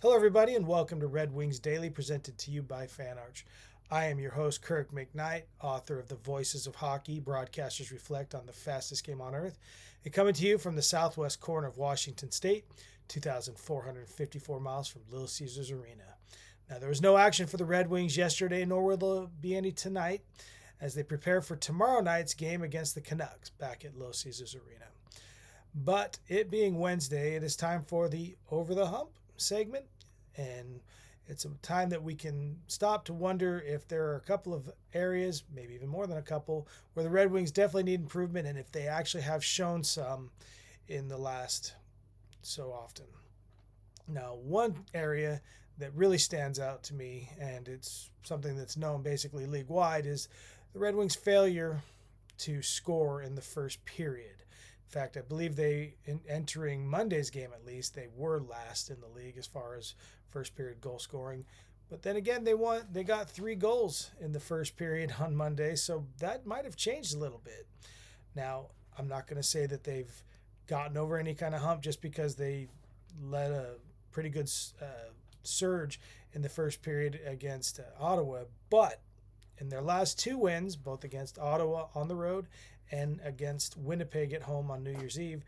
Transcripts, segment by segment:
Hello, everybody, and welcome to Red Wings Daily, presented to you by FanArch. I am your host, Kirk MckNight, author of The Voices of Hockey, Broadcasters Reflect on the Fastest Game on Earth, and coming to you from the southwest corner of Washington State, 2,454 miles from Little Caesars Arena. Now, there was no action for the Red Wings yesterday, nor will there be any tonight, as they prepare for tomorrow night's game against the Canucks back at Little Caesars Arena. But it being Wednesday, it is time for the Over the Hump segment, and it's a time that we can stop to wonder if there are a couple of areas, maybe even more than a couple, where the Red Wings definitely need improvement, and if they actually have shown some in the last so often. Now, one area that really stands out to me, and it's something that's known basically league wide, is the Red Wings' failure to score in the first period. In fact, I believe entering Monday's game at least, they were last in the league as far as first period goal scoring. But then again, they got 3 goals in the first period on Monday, so that might have changed a little bit. Now, I'm not going to say that they've gotten over any kind of hump just because they led a pretty good surge in the first period against Ottawa, but in their last 2 wins, both against Ottawa on the road and against Winnipeg at home on New Year's Eve,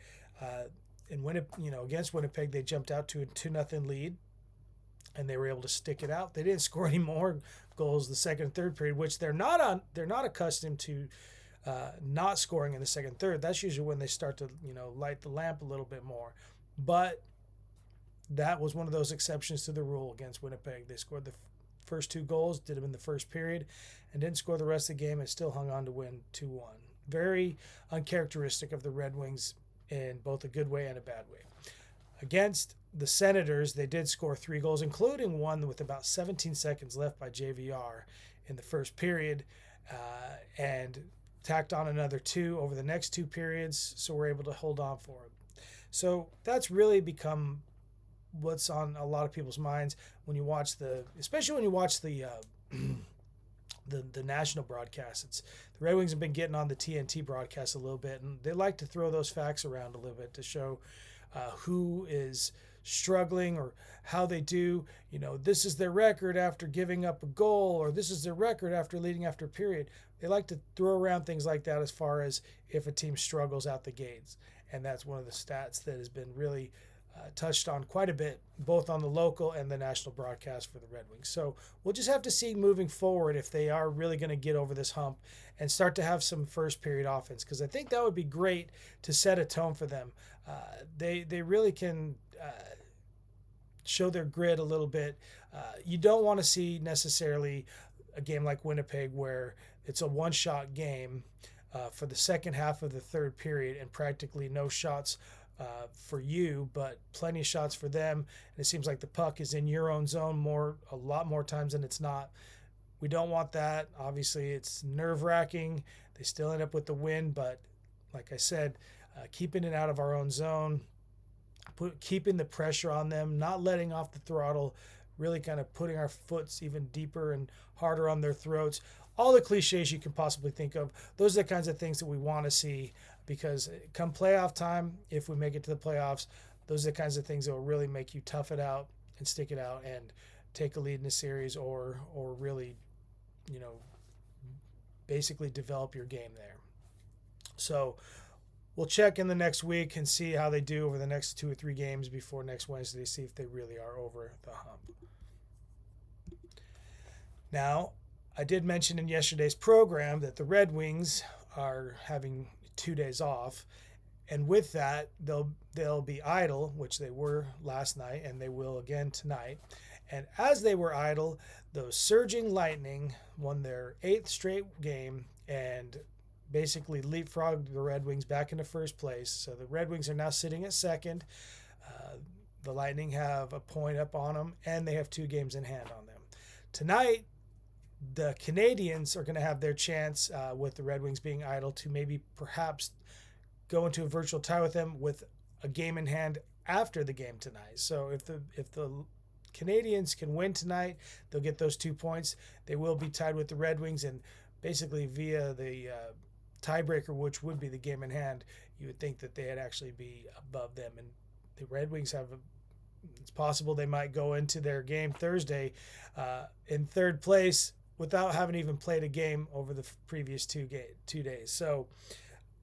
against Winnipeg, they jumped out to a 2-0 lead, and they were able to stick it out. They didn't score any more goals the second and third period, which they're not accustomed to not scoring in the second and third. That's usually when they start to light the lamp a little bit more. But that was one of those exceptions to the rule against Winnipeg. They scored the first 2 goals, did them in the first period, and didn't score the rest of the game and still hung on to win 2-1. Very uncharacteristic of the Red Wings in both a good way and a bad way. Against the Senators, they did score 3 goals, including one with about 17 seconds left by JVR in the first period, and tacked on another 2 over the next 2 periods, so we're able to hold on for it. So that's really become what's on a lot of people's minds when you watch especially when you watch the national broadcast. It's the Red Wings have been getting on the TNT broadcast a little bit, and they like to throw those facts around a little bit to show who is struggling or how they do. This is their record after giving up a goal, or this is their record after leading after a period. They like to throw around things like that as far as if a team struggles out the gates, and that's one of the stats that has been really touched on quite a bit, both on the local and the national broadcast for the Red Wings. So we'll just have to see moving forward if they are really going to get over this hump and start to have some first period offense, because I think that would be great to set a tone for them. They really can show their grit a little bit. You don't want to see necessarily a game like Winnipeg where it's a one-shot game for the second half of the third period and practically no shots for you, but plenty of shots for them. And it seems like the puck is in your own zone a lot more times than it's not. We don't want that. Obviously, it's nerve-wracking. They still end up with the win, but like I said, keeping it out of our own zone, keeping the pressure on them, not letting off the throttle, really kind of putting our foots even deeper and harder on their throats. All the cliches you can possibly think of. Those are the kinds of things that we want to see, because come playoff time, if we make it to the playoffs, those are the kinds of things that will really make you tough it out and stick it out and take a lead in the series, or really, basically develop your game there. So we'll check in the next week and see how they do over the next 2 or 3 games before next Wednesday to see if they really are over the hump. Now, I did mention in yesterday's program that the Red Wings are having 2 days off, and with that, they'll be idle, which they were last night, and they will again tonight. And as they were idle, those surging Lightning won their 8th straight game and basically leapfrogged the Red Wings back into first place. So the Red Wings are now sitting at second. The Lightning have a point up on them, and they have 2 games in hand on them. Tonight, the Canadians are going to have their chance with the Red Wings being idle to maybe perhaps go into a virtual tie with them with a game in hand after the game tonight. So if the Canadians can win tonight, they'll get those 2 points. They will be tied with the Red Wings, and basically via the tiebreaker, which would be the game in hand, you would think that they'd actually be above them. And the Red Wings have it's possible they might go into their game Thursday in third place without having even played a game over the previous 2 days. So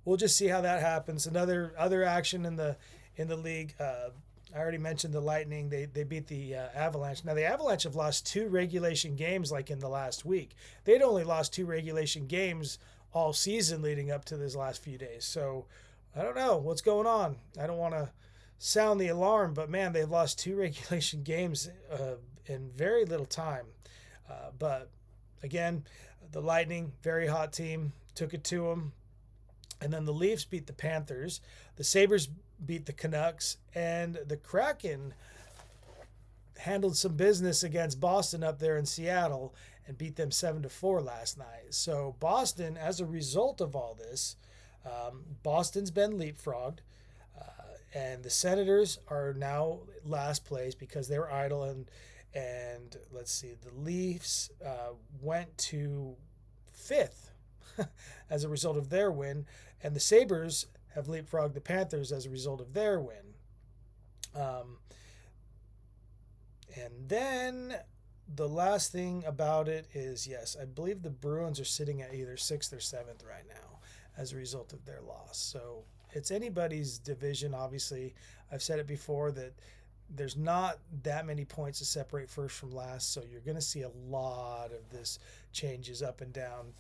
we'll just see how that happens. Other action in the league. I already mentioned the Lightning. They beat the Avalanche. Now the Avalanche have lost 2 regulation games like in the last week. They'd only lost 2 regulation games all season leading up to this last few days. So I don't know what's going on. I don't want to sound the alarm, but man, they've lost 2 regulation games in very little time. But again, the Lightning, very hot team, took it to them. And then the Leafs beat the Panthers. The Sabres beat the Canucks. And the Kraken handled some business against Boston up there in Seattle and beat them 7-4 last night. So Boston, as a result of all this, Boston's been leapfrogged. And the Senators are now last place because they were idle. And let's see, the Leafs went to 5th as a result of their win. And the Sabres have leapfrogged the Panthers as a result of their win. And then the last thing about it is, yes, I believe the Bruins are sitting at either 6th or 7th right now as a result of their loss. So it's anybody's division, obviously. I've said it before that there's not that many points to separate first from last, so you're going to see a lot of this changes up and down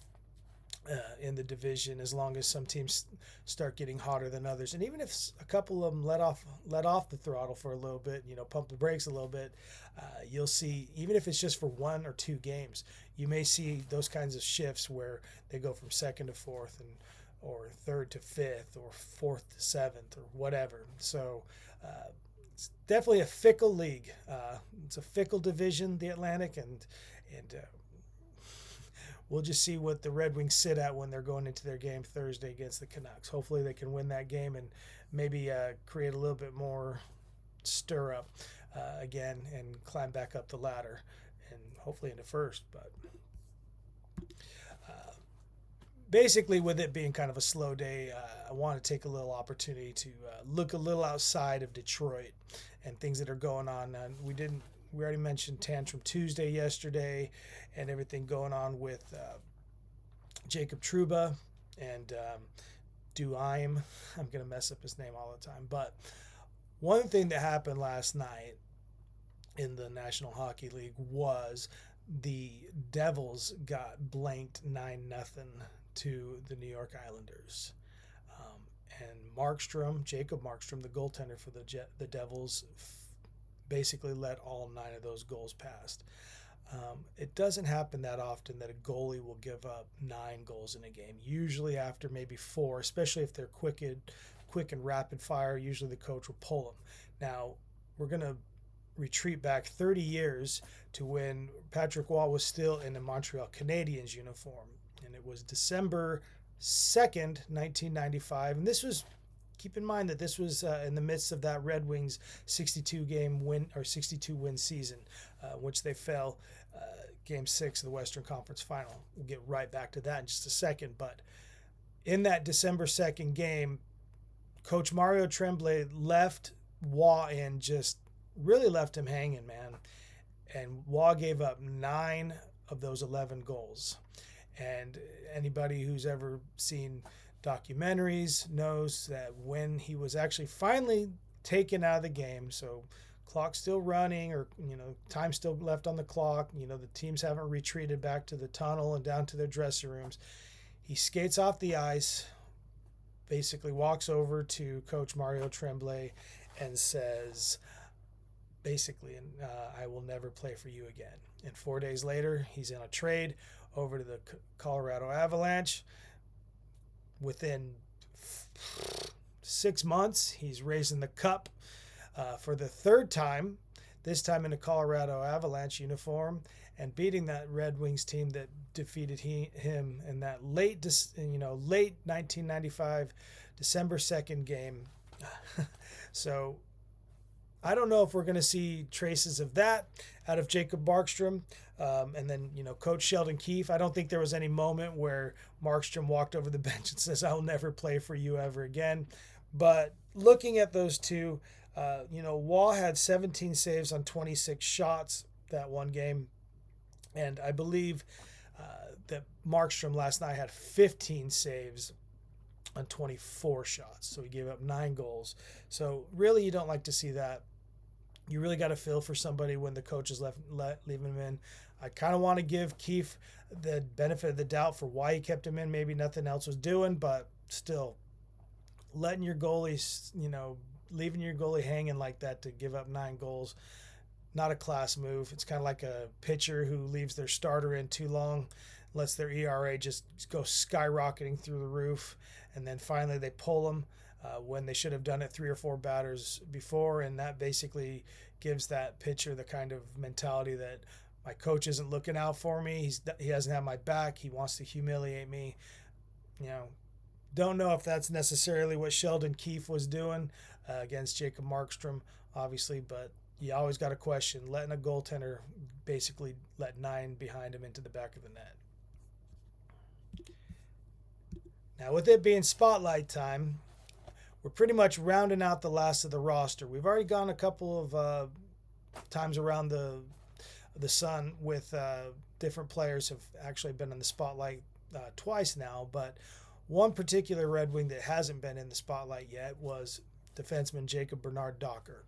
in the division as long as some teams start getting hotter than others. And even if a couple of them let off the throttle for a little bit, pump the brakes a little bit, you'll see, even if it's just for 1 or 2 games, you may see those kinds of shifts where they go from 2nd to 4th or 3rd to 5th or 4th to 7th or whatever. So it's definitely a fickle league. It's a fickle division, the Atlantic, and we'll just see what the Red Wings sit at when they're going into their game Thursday against the Canucks. Hopefully they can win that game and maybe create a little bit more stir up again and climb back up the ladder and hopefully into first. But basically, with it being kind of a slow day, I want to take a little opportunity to look a little outside of Detroit and things that are going on. We already mentioned Tantrum Tuesday yesterday and everything going on with Jacob Trouba and Duhaime. I'm going to mess up his name all the time. But one thing that happened last night in the National Hockey League was the Devils got blanked 9-0 to the New York Islanders. And Jacob Markstrom, the goaltender for the Devils, basically let all 9 of those goals pass. It doesn't happen that often that a goalie will give up 9 goals in a game. Usually after maybe 4, especially if they're quick and rapid fire, usually the coach will pull them. Now, we're going to retreat back 30 years to when Patrick Waugh was still in a Montreal Canadiens uniform. And it was December 2nd, 1995. And this was, keep in mind that this was in the midst of that Red Wings 62-game win or 62-win season, which they fell Game 6 of the Western Conference Final. We'll get right back to that in just a second. But in that December 2nd game, Coach Mario Tremblay left Waugh in, just really left him hanging, man. And Waugh gave up 9 of those 11 goals. And anybody who's ever seen documentaries knows that when he was actually finally taken out of the game, so clock's still running or, time still left on the clock, the teams haven't retreated back to the tunnel and down to their dressing rooms, he skates off the ice, basically walks over to Coach Mario Tremblay and says, basically, I will never play for you again. And 4 days later, he's in a trade over to the Colorado Avalanche. Within 6 months, he's raising the cup for the 3rd time, this time in a Colorado Avalanche uniform, and beating that Red Wings team that defeated him in that late 1995 December 2nd game. So I don't know if we're going to see traces of that out of Jacob Markstrom. And then, Coach Sheldon Keefe, I don't think there was any moment where Markstrom walked over the bench and says, I'll never play for you ever again. But looking at those two, Wall had 17 saves on 26 shots that one game. And I believe that Markstrom last night had 15 saves on 24 shots. So he gave up 9 goals. So really, you don't like to see that. You really got to feel for somebody when the coach is leaving him in. I kind of want to give Keefe the benefit of the doubt for why he kept him in. Maybe nothing else was doing, but still, letting your goalies, leaving your goalie hanging like that to give up 9 goals, not a class move. It's kind of like a pitcher who leaves their starter in too long, lets their ERA just go skyrocketing through the roof, and then finally they pull them when they should have done it 3 or 4 batters before, and that basically gives that pitcher the kind of mentality that my coach isn't looking out for me. He doesn't have my back. He wants to humiliate me. Don't know if that's necessarily what Sheldon Keefe was doing against Jacob Markstrom, obviously, but you always got to question letting a goaltender basically let 9 behind him into the back of the net. Now, with it being spotlight time, we're pretty much rounding out the last of the roster. We've already gone a couple of times around the sun with different players have actually been in the spotlight twice now, but one particular Red Wing that hasn't been in the spotlight yet was defenseman Jacob Bernard Docker.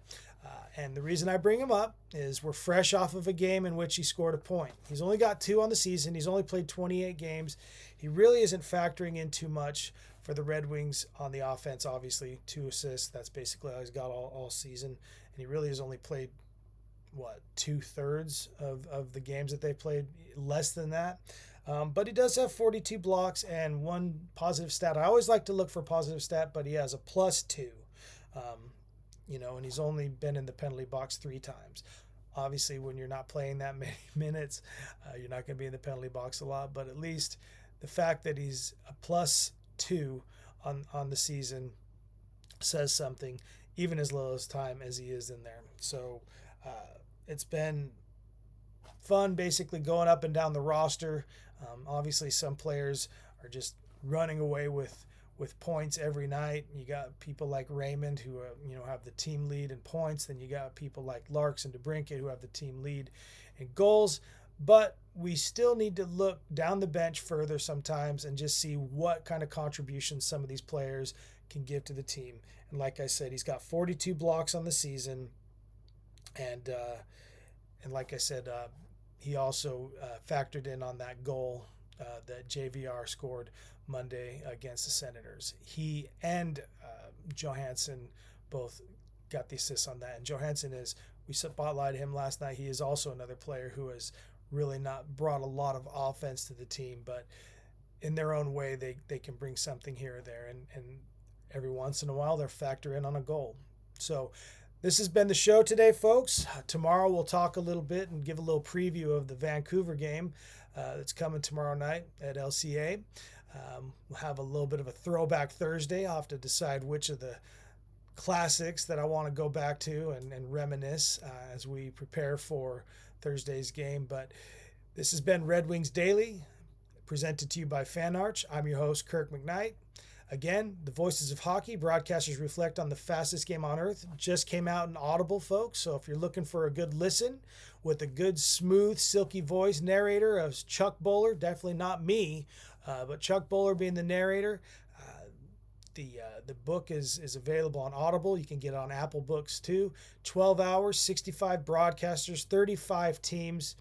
And the reason I bring him up is we're fresh off of a game in which he scored a point. He's only got 2 on the season. He's only played 28 games. He really isn't factoring in too much for the Red Wings on the offense, obviously. 2 assists, that's basically all he's got all season. And he really has only played, 2/3 of the games that they played, less than that. But he does have 42 blocks and 1 positive stat. I always like to look for positive stat, but he has a +2. And he's only been in the penalty box 3 times. Obviously, when you're not playing that many minutes, you're not going to be in the penalty box a lot. But at least the fact that he's a +2 on the season says something, even as little as time as he is in there. So it's been fun basically going up and down the roster. Obviously, some players are just running away with points every night. You got people like Raymond who have the team lead in points. Then you got people like Larks and DeBrincat who have the team lead in goals. But we still need to look down the bench further sometimes and just see what kind of contributions some of these players can give to the team. And like I said, he's got 42 blocks on the season. And like I said, he also factored in on that goal that JVR scored Monday against the Senators. He and Johansson both got the assists on that. And Johansson we spotlighted him last night. He is also another player who has really not brought a lot of offense to the team, but in their own way, they can bring something here or there. And every once in a while, they'll factor in on a goal. So this has been the show today, folks. Tomorrow we'll talk a little bit and give a little preview of the Vancouver game that's coming tomorrow night at LCA. We'll have a little bit of a throwback Thursday. I'll have to decide which of the classics that I want to go back to and reminisce as we prepare for Thursday's game. But this has been Red Wings Daily, presented to you by FanArch. I'm your host, Kirk MckNight. Again, the voices of hockey, broadcasters reflect on the fastest game on earth. Just came out in Audible, folks. So if you're looking for a good listen with a good, smooth, silky voice narrator of Chuck Bowler, definitely not me, but Chuck Bowler being the narrator. The book is available on Audible. You can get it on Apple Books too. 12 hours, 65 broadcasters, 35 teams.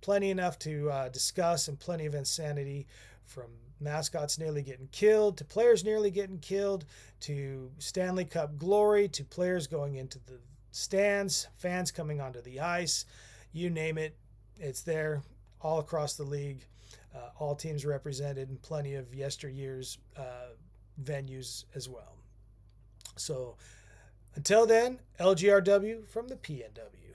Plenty enough to discuss and plenty of insanity, from mascots nearly getting killed to players nearly getting killed to Stanley Cup glory to players going into the stands, fans coming onto the ice. You name it, it's there all across the league. All teams represented and plenty of yesteryear's venues as well. So until then, LGRW from the PNW.